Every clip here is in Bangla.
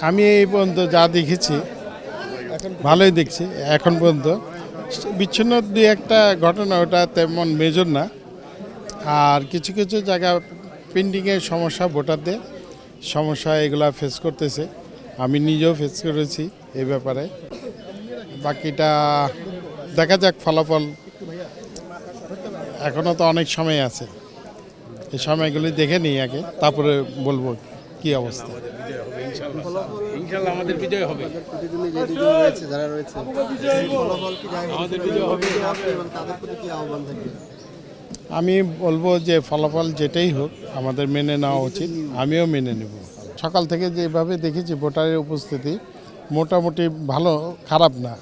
আমি এই পর্যন্ত যা দেখেছি ভালোই দেখছি এখন পর্যন্ত। বিচ্ছিন্ন দুই একটা ঘটনা, ওটা তেমন মেজর না। আর কিছু কিছু জায়গা পেন্ডিংয়ের সমস্যা, ভোটারদের সমস্যা, এগুলা ফেস করতেছে। আমি নিজেও ফেস করেছি এই ব্যাপারে। বাকিটা দেখা যাক ফলাফল, এখনও তো অনেক সময় আছে। এই সময়গুলি দেখে নিই আগে, তারপরে বলবো কি অবস্থা। ইনশাআল্লাহ আমাদের বিজয় হবে। প্রতিদিনই যে দুজন রয়েছে, যারা রয়েছে, ফলাফল কি আমাদের বিজয় হবে এবং তাদের প্রতি কি আহ্বান থাকবে? আমি বলবো যে ফলাফল যেটাই হোক আমাদের মেনে নেওয়া উচিত, আমিও মেনে নেব। সকাল থেকে যেভাবে দেখেছি ভোটারের উপস্থিতি মোটামুটি ভালো, খারাপ না।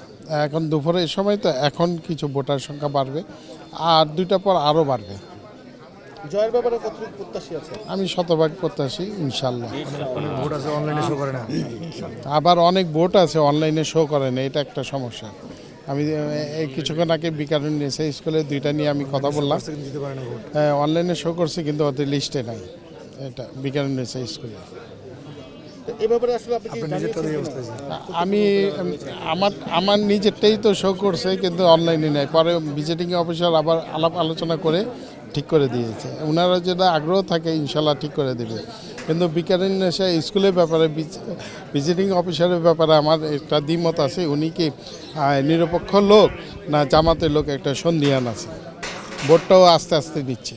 এখন দুপুরের সময় তো এখন কিছু ভোটার সংখ্যা বাড়বে, আর 2টা পর আরও বাড়বে। জয়ের ব্যাপারে কতটুকু প্রত্যাশী আছে? আমি শতভাগ প্রত্যাশী, ইনশাল্লাহ। ভোট আছে অনলাইনে শো করে না। আবার অনেক ভোট আছে অনলাইনে শো করে না, এটা একটা সমস্যা। আমি এই কিছুক্ষণ আগে বিকারুন এসে স্কুলে 2টা নিয়ে আমি কথা বললাম। হ্যাঁ, অনলাইনে শো করছে কিন্তু ওদের লিস্টে নাই। এটা বিকারুন এসে স্কুলে। এই ব্যাপারে আসলে আপনি আমি আমার নিজেরটাই তো শো করছে, কিন্তু অনলাইনে নাই। পরে ভিজিটিং অফিসার আবার আলাপ আলোচনা করে ঠিক করে দিয়েছে। ওনারা যেটা আগ্রহ থাকে ইনশাল্লাহ ঠিক করে দেবে। কিন্তু বিকারুন এসে স্কুলের ব্যাপারে, ভিজিটিং অফিসারের ব্যাপারে আমার একটা দ্বিমত আছে। উনি কি নিরপেক্ষ লোক না জামাতের লোক, একটা সন্দিহান আছে। ভোটটাও আস্তে আস্তে দিচ্ছে।